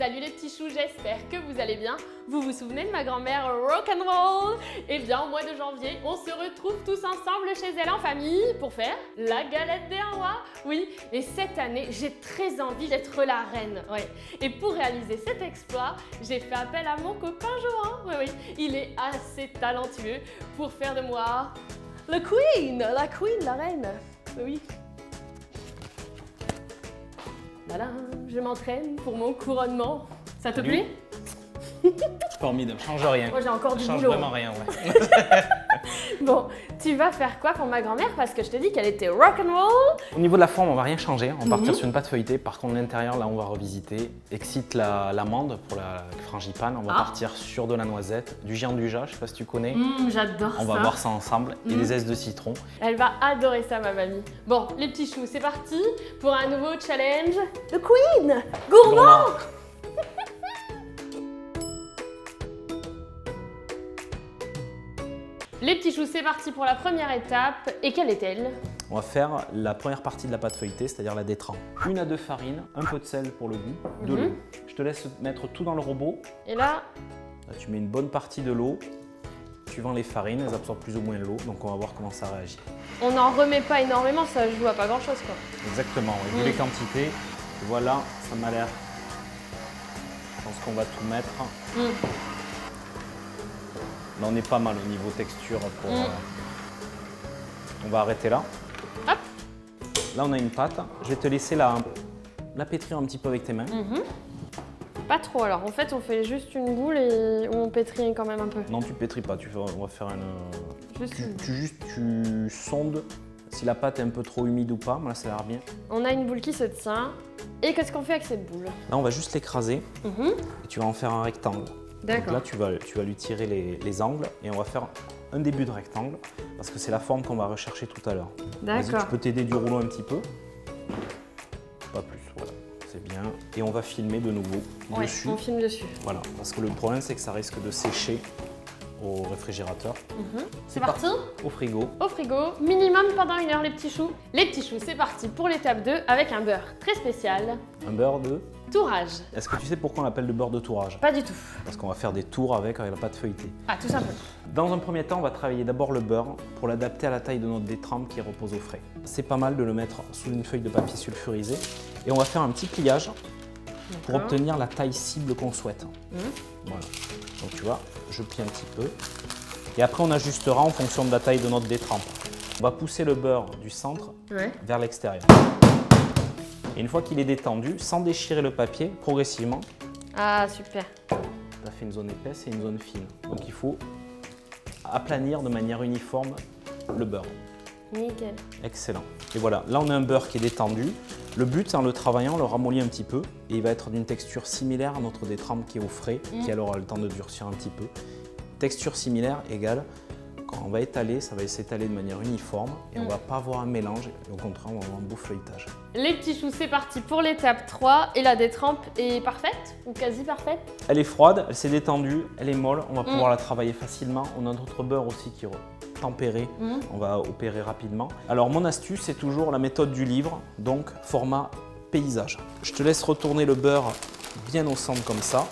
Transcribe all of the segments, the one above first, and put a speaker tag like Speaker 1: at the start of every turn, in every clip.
Speaker 1: Salut les petits choux, j'espère que vous allez bien. Vous vous souvenez de ma grand-mère rock'n'roll? Eh bien, au mois de janvier, on se retrouve tous ensemble chez elle en famille pour faire la galette des rois. Oui, et cette année, j'ai très envie d'être la reine. Ouais. Et pour réaliser cet exploit, j'ai fait appel à mon copain Johan. Oui, il est assez talentueux pour faire de moi la queen, la reine. Oui. Voilà, je m'entraîne pour mon couronnement. Ça te plaît?
Speaker 2: Formidable, change rien.
Speaker 1: Moi j'ai encore du
Speaker 2: change
Speaker 1: boulot.
Speaker 2: vraiment rien, ouais.
Speaker 1: Bon, tu vas faire quoi pour ma grand-mère? Parce que je t'ai dit qu'elle était rock'n'roll.
Speaker 2: Au niveau de la forme, on va rien changer. On va partir sur une pâte feuilletée. Par contre, l'intérieur, là, on va revisiter. Excite l'amande pour la frangipane. On va partir sur de la noisette, du gianduja, je sais pas si tu connais.
Speaker 1: J'adore ça.
Speaker 2: On va voir ça ensemble. Et des zestes de citron.
Speaker 1: Elle va adorer ça, ma mamie. Bon, les petits choux, c'est parti pour un nouveau challenge. The Queen Gourmand. Les petits choux, c'est parti pour la première étape. Et quelle est-elle?
Speaker 2: On va faire la première partie de la pâte feuilletée, c'est-à-dire la détrempe. 1 à 2 farines, un peu de sel pour le goût, de l'eau. Je te laisse mettre tout dans le robot.
Speaker 1: Et là,
Speaker 2: tu mets une bonne partie de l'eau. Suivant les farines, elles absorbent plus ou moins l'eau, donc on va voir comment ça réagit.
Speaker 1: on n'en remet pas énormément, ça joue à pas grand-chose, quoi.
Speaker 2: Exactement, vu les quantités. Voilà, ça m'a l'air. Je pense qu'on va tout mettre. Là, on est pas mal au niveau texture. On va arrêter là.
Speaker 1: Hop.
Speaker 2: Là, on a une pâte. Je vais te laisser la pétrir un petit peu avec tes mains.
Speaker 1: Pas trop alors, en fait on fait juste une boule et on pétrit quand même un peu.
Speaker 2: Non, tu pétris pas, on va faire une...
Speaker 1: Juste
Speaker 2: Tu sondes si la pâte est un peu trop humide ou pas. Moi, là, ça a l'air bien.
Speaker 1: On a une boule qui se tient. Et qu'est-ce qu'on fait avec cette boule?
Speaker 2: Là, on va juste l'écraser et tu vas en faire un rectangle.
Speaker 1: D'accord.
Speaker 2: Là, tu vas lui tirer les angles et on va faire un début de rectangle parce que c'est la forme qu'on va rechercher tout à l'heure.
Speaker 1: D'accord.
Speaker 2: Tu peux t'aider du rouleau un petit peu. Pas plus, voilà. C'est bien. Et on va filmer de nouveau dessus.
Speaker 1: On filme dessus.
Speaker 2: Voilà, parce que le problème, c'est que ça risque de sécher au réfrigérateur.
Speaker 1: C'est parti?
Speaker 2: Au frigo.
Speaker 1: Au frigo, minimum pendant 1 heure les petits choux. Les petits choux, c'est parti pour l'étape 2 avec un beurre très spécial.
Speaker 2: Un beurre de...
Speaker 1: Tourage.
Speaker 2: Est-ce que tu sais pourquoi on l'appelle le beurre de tourage?
Speaker 1: Pas du tout.
Speaker 2: Parce qu'on va faire des tours avec la pâte feuilletée.
Speaker 1: Ah, tout simplement.
Speaker 2: Dans un premier temps, on va travailler d'abord le beurre pour l'adapter à la taille de notre détrempe qui repose au frais. C'est pas mal de le mettre sous une feuille de papier sulfurisé. Et on va faire un petit pliage pour obtenir la taille cible qu'on souhaite. Voilà. Donc tu vois, je plie un petit peu. Et après, on ajustera en fonction de la taille de notre détrempe. On va pousser le beurre du centre vers l'extérieur. Et une fois qu'il est détendu, sans déchirer le papier, progressivement,
Speaker 1: Ah, super.
Speaker 2: tu as fait une zone épaisse et une zone fine. Donc il faut aplanir de manière uniforme le beurre.
Speaker 1: Nickel.
Speaker 2: Excellent. Et voilà, là on a un beurre qui est détendu. Le but, en le travaillant, on le ramollit un petit peu et il va être d'une texture similaire à notre détrempe qui est au frais, qui alors a le temps de durcir un petit peu. Texture similaire égale, quand on va étaler, ça va s'étaler de manière uniforme et on ne va pas avoir un mélange, et au contraire, on va avoir un beau feuilletage.
Speaker 1: Les petits choux, c'est parti pour l'étape 3 et la détrempe est parfaite ou quasi parfaite?
Speaker 2: Elle est froide, elle s'est détendue, elle est molle, on va pouvoir la travailler facilement. On a notre beurre aussi qui est tempéré, on va opérer rapidement. Alors mon astuce, c'est toujours la méthode du livre, donc format paysage. Je te laisse retourner le beurre bien au centre comme ça,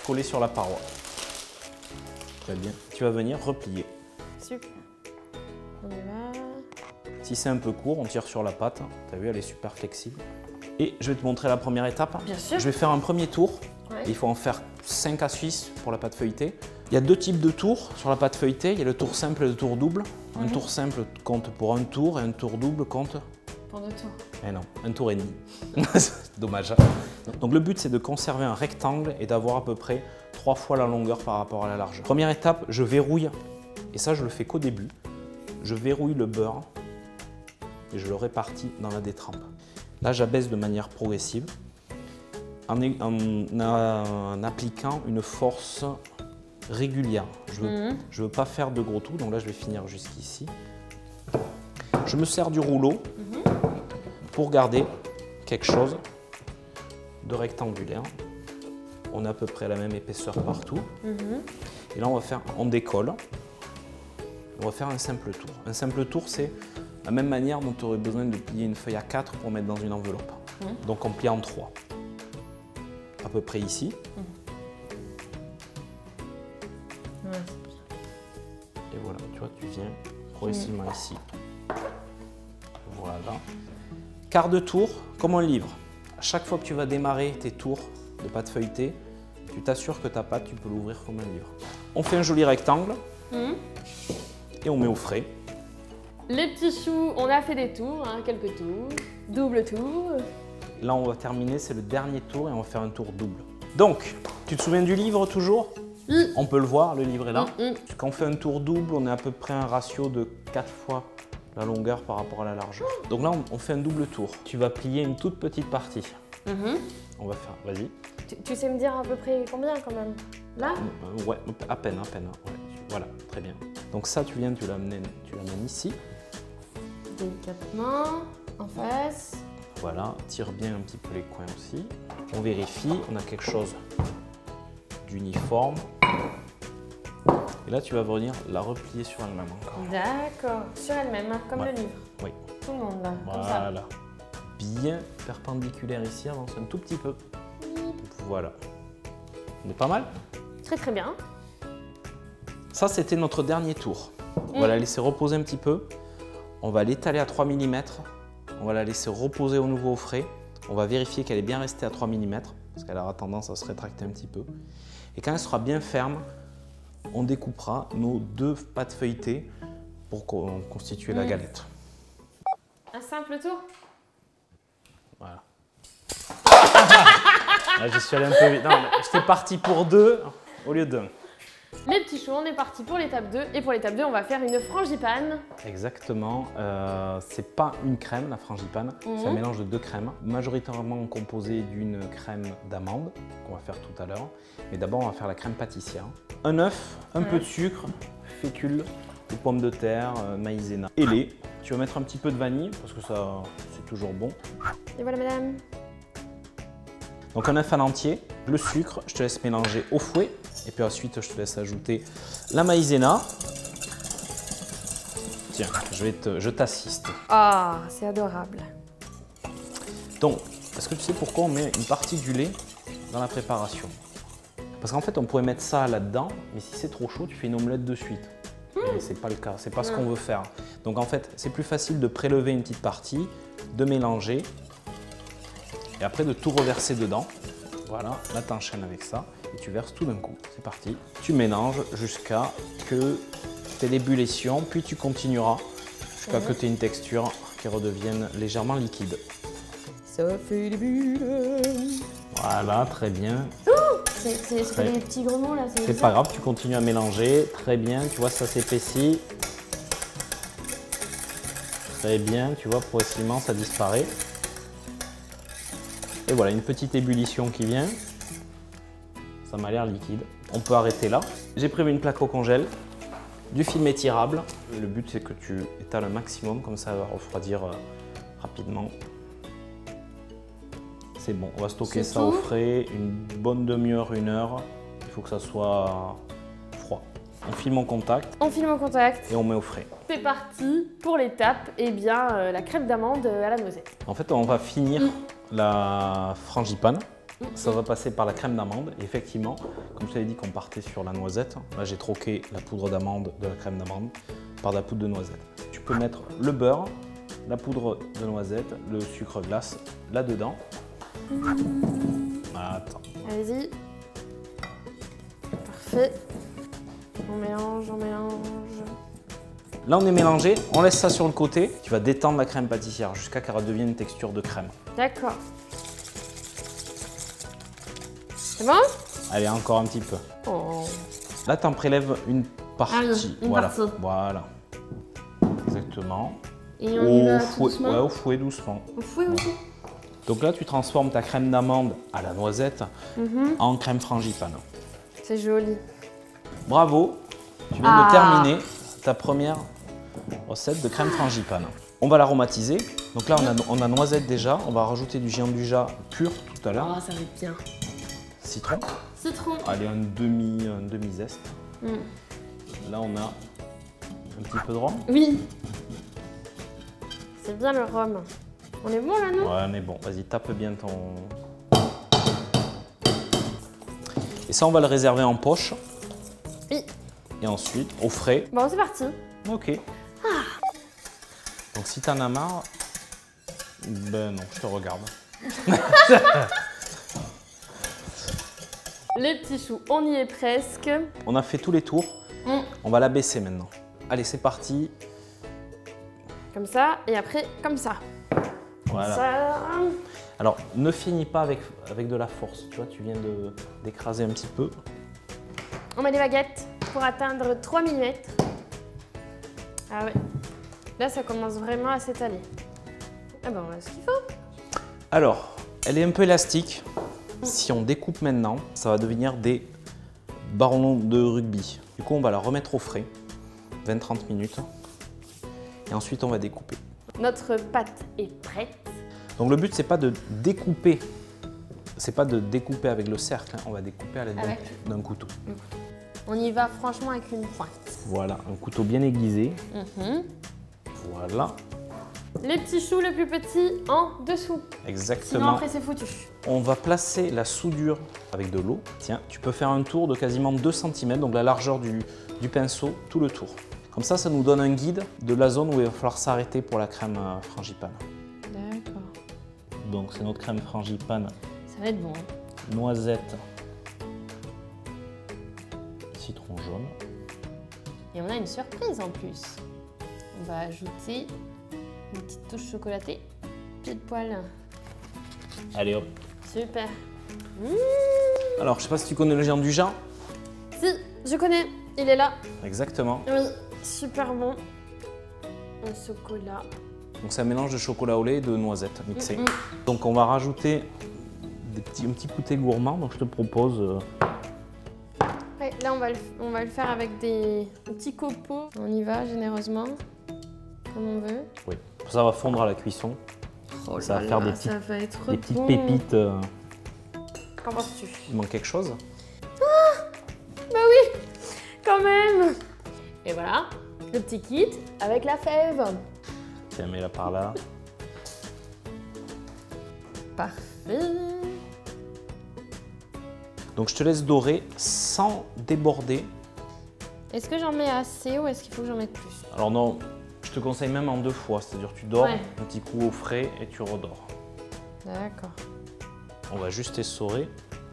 Speaker 2: coller sur la paroi. Très bien. Tu vas venir replier.
Speaker 1: Super. On y va.
Speaker 2: Si c'est un peu court, on tire sur la pâte. Tu as vu, elle est super flexible. Et je vais te montrer la première étape.
Speaker 1: Bien sûr.
Speaker 2: Je vais faire un premier tour.
Speaker 1: Ouais.
Speaker 2: Il faut en faire 5 à 6 pour la pâte feuilletée. Il y a 2 types de tours sur la pâte feuilletée. Il y a le tour simple et le tour double. Un tour simple compte pour un tour et un tour double compte...
Speaker 1: Pour 2 tours.
Speaker 2: Eh non, un tour et demi. Dommage. Donc le but, c'est de conserver un rectangle et d'avoir à peu près 3 fois la longueur par rapport à la largeur. Première étape, je verrouille. Et ça, je le fais qu'au début. Je verrouille le beurre et je le répartis dans la détrempe. Là, j'abaisse de manière progressive en appliquant une force régulière. Je veux pas faire de gros trous, donc là, je vais finir jusqu'ici. Je me sers du rouleau pour garder quelque chose de rectangulaire. On a à peu près la même épaisseur partout. Et là, on décolle. On va faire un simple tour. Un simple tour, c'est la même manière dont tu aurais besoin de plier une feuille A4 pour mettre dans une enveloppe. Donc on plie en 3. à peu près ici.
Speaker 1: Ouais.
Speaker 2: Et voilà, tu vois, tu viens progressivement ici. Voilà. Quart de tour, comme un livre. À chaque fois que tu vas démarrer tes tours de pâte feuilletée, tu t'assures que ta pâte, tu peux l'ouvrir comme un livre. On fait un joli rectangle et on met au frais.
Speaker 1: Les petits choux, on a fait des tours, hein, quelques tours, double tour.
Speaker 2: Là, on va terminer, c'est le dernier tour et on va faire un tour double. Donc, tu te souviens du livre toujours?
Speaker 1: Oui.
Speaker 2: On peut le voir, le livre est là. Quand on fait un tour double, on est à peu près un ratio de 4 fois la longueur par rapport à la largeur. Donc là, on fait un double tour. Tu vas plier une toute petite partie. On va faire, vas-y.
Speaker 1: Tu sais me dire à peu près combien quand même? Là?
Speaker 2: Ouais, à peine. Ouais, voilà, très bien. Donc ça, tu l'amènes ici.
Speaker 1: Délicatement, en face.
Speaker 2: Voilà, tire bien un petit peu les coins aussi. On vérifie, on a quelque chose d'uniforme. Et là, tu vas venir la replier sur elle-même encore.
Speaker 1: D'accord, sur elle-même, hein, comme le livre.
Speaker 2: Oui.
Speaker 1: Tout le monde là, comme ça.
Speaker 2: Voilà. Bien perpendiculaire ici, avance un tout petit peu. Voilà. On est pas mal?
Speaker 1: Très très bien.
Speaker 2: Ça, c'était notre dernier tour. On va la laisser reposer un petit peu. On va l'étaler à 3 mm. On va la laisser reposer au nouveau au frais. On va vérifier qu'elle est bien restée à 3 mm parce qu'elle aura tendance à se rétracter un petit peu. Et quand elle sera bien ferme, on découpera nos 2 pâtes feuilletées pour constituer la galette.
Speaker 1: Un simple tour?
Speaker 2: Voilà. Là, je suis allé un peu vite. Non, j'étais parti pour 2 au lieu de 1.
Speaker 1: Les petits choux, on est parti pour l'étape 2. Et pour l'étape 2, on va faire une frangipane.
Speaker 2: Exactement. C'est pas une crème, la frangipane. C'est un mélange de 2 crèmes, majoritairement composé d'une crème d'amande, qu'on va faire tout à l'heure. Mais d'abord, on va faire la crème pâtissière. Un œuf, un peu de sucre, fécule, de pommes de terre, maïzena et lait. Tu vas mettre un petit peu de vanille, parce que ça, c'est toujours bon.
Speaker 1: Et voilà, madame.
Speaker 2: Donc un œuf à l'entier, le sucre, je te laisse mélanger au fouet. Et puis ensuite, je te laisse ajouter la maïzena. Tiens, je t'assiste.
Speaker 1: Ah, c'est adorable.
Speaker 2: Donc, est-ce que tu sais pourquoi on met une partie du lait dans la préparation? Parce qu'en fait, on pourrait mettre ça là-dedans, mais si c'est trop chaud, tu fais une omelette de suite. Et c'est pas le cas, c'est pas ce qu'on veut faire. Donc en fait, c'est plus facile de prélever une petite partie, de mélanger, et après de tout reverser dedans. Voilà, là tu enchaînes avec ça et tu verses tout d'un coup. C'est parti. Tu mélanges jusqu'à que tu aies l'ébullition, puis tu continueras jusqu'à que tu aies une texture qui redevienne légèrement liquide.
Speaker 1: Ça fait des bulles.
Speaker 2: Voilà, très bien.
Speaker 1: C'est pas des petits grelots là?
Speaker 2: C'est pas grave, tu continues à mélanger. Très bien, tu vois, ça s'épaissit. Très bien, tu vois, progressivement ça disparaît. Et voilà, une petite ébullition qui vient. Ça m'a l'air liquide. On peut arrêter là. J'ai prévu une plaque au congèle, du film étirable. Le but, c'est que tu étales un maximum, comme ça va refroidir rapidement. C'est bon, on va stocker ça au frais, une bonne demi-heure, 1 heure. Il faut que ça soit froid. On filme en contact.
Speaker 1: On filme en contact.
Speaker 2: Et on met au frais.
Speaker 1: C'est parti pour l'étape, la crème d'amande à la noisette.
Speaker 2: En fait, on va finir la frangipane. Ça va passer par la crème d'amande. Et effectivement, comme je t'avais dit qu'on partait sur la noisette, là j'ai troqué la poudre d'amande de la crème d'amande par de la poudre de noisette. Tu peux mettre le beurre, la poudre de noisette, le sucre glace là-dedans. Attends.
Speaker 1: Allez-y. Parfait. On mélange, on mélange.
Speaker 2: Là, on est mélangé, on laisse ça sur le côté. Tu vas détendre la crème pâtissière jusqu'à ce qu'elle redevienne une texture de crème. D'accord.
Speaker 1: C'est bon?
Speaker 2: Allez, encore un petit peu.
Speaker 1: Oh.
Speaker 2: Là, tu en prélèves une partie.
Speaker 1: Une partie.
Speaker 2: Voilà. Exactement.
Speaker 1: Et on y va
Speaker 2: fouet,
Speaker 1: doucement.
Speaker 2: Ouais, au fouet doucement.
Speaker 1: Au fouet aussi.
Speaker 2: Donc là, tu transformes ta crème d'amande à la noisette en crème frangipane.
Speaker 1: C'est joli.
Speaker 2: Bravo, tu viens de terminer ta première recette de crème frangipane. On va l'aromatiser. Donc là, on a noisette déjà. On va rajouter du gianduja pur tout à l'heure.
Speaker 1: Oh, ça va être bien.
Speaker 2: Citron.
Speaker 1: Citron.
Speaker 2: Allez, un demi-zeste. Là, on a un petit peu de rhum.
Speaker 1: Oui. C'est bien le rhum. On est bon là, non?
Speaker 2: Ouais, on est bon. Vas-y, tape bien ton... Et ça, on va le réserver en poche.
Speaker 1: Oui.
Speaker 2: Et ensuite, au frais.
Speaker 1: Bon, c'est parti.
Speaker 2: Ok. Donc si t'en as marre, ben non, je te regarde.
Speaker 1: Les petits choux, on y est presque.
Speaker 2: On a fait tous les tours. On va la baisser maintenant. Allez, c'est parti.
Speaker 1: Comme ça, et après, comme ça.
Speaker 2: Voilà.
Speaker 1: Ça.
Speaker 2: Alors, ne finis pas avec de la force. Tu vois, tu viens d'écraser un petit peu.
Speaker 1: On met les baguettes pour atteindre 3 mm. Ah ouais. Là, ça commence vraiment à s'étaler. Ah ben, on a ce qu'il faut.
Speaker 2: Alors, elle est un peu élastique. Si on découpe maintenant, ça va devenir des ballons de rugby. Du coup, on va la remettre au frais, 20-30 minutes. Et ensuite, on va découper.
Speaker 1: Notre pâte est prête.
Speaker 2: Donc le but, c'est pas de découper. C'est pas de découper avec le cercle. Hein. On va découper à l'aide d'un couteau.
Speaker 1: On y va franchement avec une pointe.
Speaker 2: Voilà, un couteau bien aiguisé. Voilà.
Speaker 1: Les petits choux le plus petit en dessous.
Speaker 2: Exactement.
Speaker 1: Sinon après c'est foutu.
Speaker 2: On va placer la soudure avec de l'eau. Tiens, tu peux faire un tour de quasiment 2 cm, donc la largeur du pinceau, tout le tour. Comme ça nous donne un guide de la zone où il va falloir s'arrêter pour la crème frangipane.
Speaker 1: D'accord.
Speaker 2: Donc c'est notre crème frangipane.
Speaker 1: Ça va être bon. Hein.
Speaker 2: Noisette, citron jaune.
Speaker 1: Et on a une surprise en plus. On va ajouter une petite touche chocolatée. Pile poil.
Speaker 2: Allez hop.
Speaker 1: Super.
Speaker 2: Alors, je sais pas si tu connais le géant du Jas.
Speaker 1: Si, je connais. Il est là.
Speaker 2: Exactement.
Speaker 1: Oui, super bon. Un chocolat.
Speaker 2: Donc c'est un mélange de chocolat au lait et de noisettes mixées. Donc on va rajouter un petit goûter gourmand. Donc je te propose...
Speaker 1: Ouais, là on va le faire avec des petits copeaux. On y va généreusement, comme on veut.
Speaker 2: Oui, ça va fondre à la cuisson.
Speaker 1: Oh
Speaker 2: ça va
Speaker 1: là
Speaker 2: faire
Speaker 1: là,
Speaker 2: des petites pépites.
Speaker 1: Qu'en penses-tu?
Speaker 2: Il manque quelque chose?
Speaker 1: Bah oui, quand même. Et voilà, le petit kit avec la fève.
Speaker 2: Tiens, mets-la par là.
Speaker 1: Parfait.
Speaker 2: Donc je te laisse dorer sans déborder.
Speaker 1: Est-ce que j'en mets assez ou est-ce qu'il faut que j'en mette plus?
Speaker 2: Alors non, je te conseille même en 2 fois. C'est-à-dire tu dors,
Speaker 1: Ouais.
Speaker 2: un petit coup au frais et tu redors.
Speaker 1: D'accord.
Speaker 2: On va juste essorer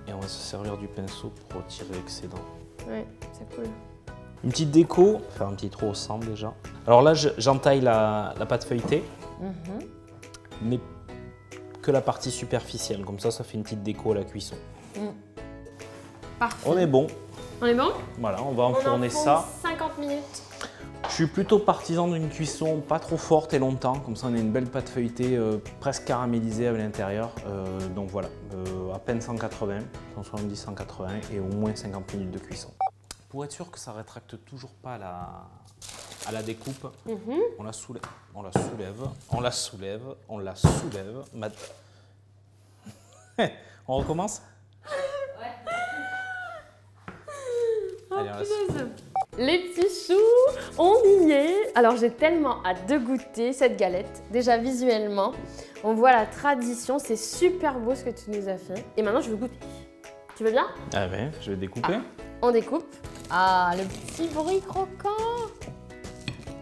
Speaker 2: et on va se servir du pinceau pour retirer l'excédent.
Speaker 1: Ouais, c'est cool.
Speaker 2: Une petite déco, faire un petit trou au centre déjà. Alors là, j'entaille la pâte feuilletée, mais que la partie superficielle. Comme ça fait une petite déco à la cuisson.
Speaker 1: Parfait.
Speaker 2: On est bon.
Speaker 1: On est bon?
Speaker 2: Voilà, on va enfourner ça.
Speaker 1: 50 minutes.
Speaker 2: Je suis plutôt partisan d'une cuisson pas trop forte et longtemps. Comme ça, on a une belle pâte feuilletée presque caramélisée à l'intérieur. Donc voilà, à peine 180, 170, 180 et au moins 50 minutes de cuisson. Pour être sûr que ça ne rétracte toujours pas à la découpe, on la soulève, on la soulève, on la soulève, on la soulève. On recommence?
Speaker 1: Ouais.
Speaker 2: Allez, on la soulève.
Speaker 1: Les petits choux, on y est. Alors j'ai tellement hâte de goûter cette galette. Déjà visuellement, on voit la tradition. C'est super beau ce que tu nous as fait. Et maintenant je veux goûter. Tu veux bien?
Speaker 2: Ah ouais, je vais découper.
Speaker 1: On découpe. Ah, le petit bruit croquant.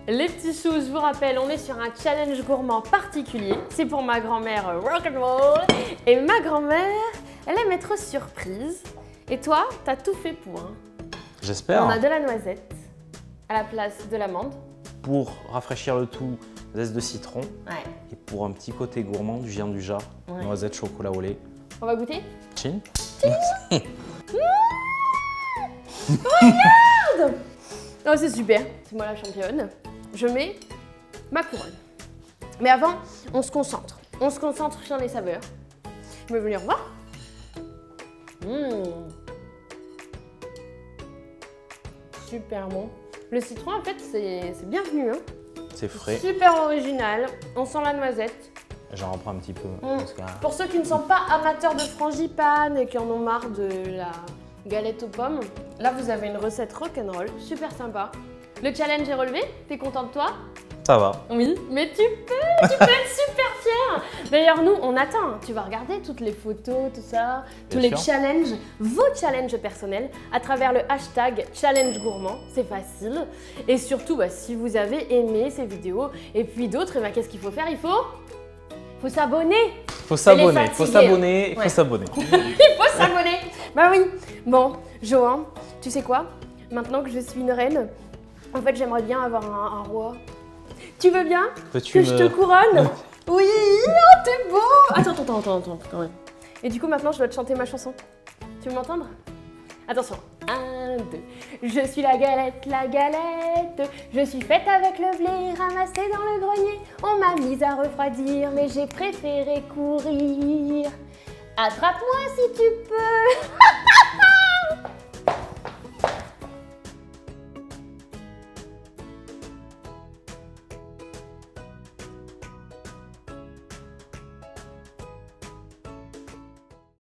Speaker 1: Les petits choux, je vous rappelle, on est sur un challenge gourmand particulier. C'est pour ma grand-mère rock'n'roll. Et ma grand-mère, elle aime être surprise. Et toi, t'as tout fait pour. Hein.
Speaker 2: J'espère.
Speaker 1: On a de la noisette à la place de l'amande.
Speaker 2: Pour rafraîchir le tout, zeste de citron.
Speaker 1: Ouais. Et
Speaker 2: pour un petit côté gourmand, du géant du Jas, noisette, chocolat au lait.
Speaker 1: On va goûter?
Speaker 2: Chin.
Speaker 1: Regarde! Oh, c'est super. C'est moi la championne. Je mets ma couronne. Mais avant, on se concentre. On se concentre sur les saveurs. Tu veux venir voir? Super bon. Le citron, en fait, c'est bienvenu. Hein.
Speaker 2: C'est frais.
Speaker 1: Super original. On sent la noisette.
Speaker 2: J'en reprends un petit peu.
Speaker 1: Pour ceux qui ne sont pas amateurs de frangipane et qui en ont marre de la galette aux pommes, là, vous avez une recette rock'n'roll. Super sympa. Le challenge est relevé. T'es content de toi?
Speaker 2: Ça va.
Speaker 1: Oui, mais tu peux être super fière. D'ailleurs, nous, on attend. Tu vas regarder toutes les photos, tout ça, tous
Speaker 2: Bien
Speaker 1: les
Speaker 2: sûr.
Speaker 1: challenges, vos challenges personnels à travers le hashtag Challenge Gourmand. C'est facile. Et surtout, bah, si vous avez aimé ces vidéos et puis d'autres, eh ben, qu'est-ce qu'il faut faire? Il faut s'abonner.
Speaker 2: Faut s'abonner,
Speaker 1: fatiguée,
Speaker 2: faut s'abonner,
Speaker 1: Ouais.
Speaker 2: faut s'abonner.
Speaker 1: Il faut s'abonner. Bah oui. Bon, Johan, tu sais quoi? Maintenant que je suis une reine, en fait, j'aimerais bien avoir un roi. Tu veux bien
Speaker 2: Peux-tu
Speaker 1: que je te couronne? Oui, oh, t'es beau. Attends, quand même. Et du coup, maintenant, je dois te chanter ma chanson. Tu veux m'entendre? Attention. 1, 2. Je suis la galette, je suis faite avec le blé ramassé dans le grenier. On m'a mise à refroidir, mais j'ai préféré courir. Attrape-moi si tu peux.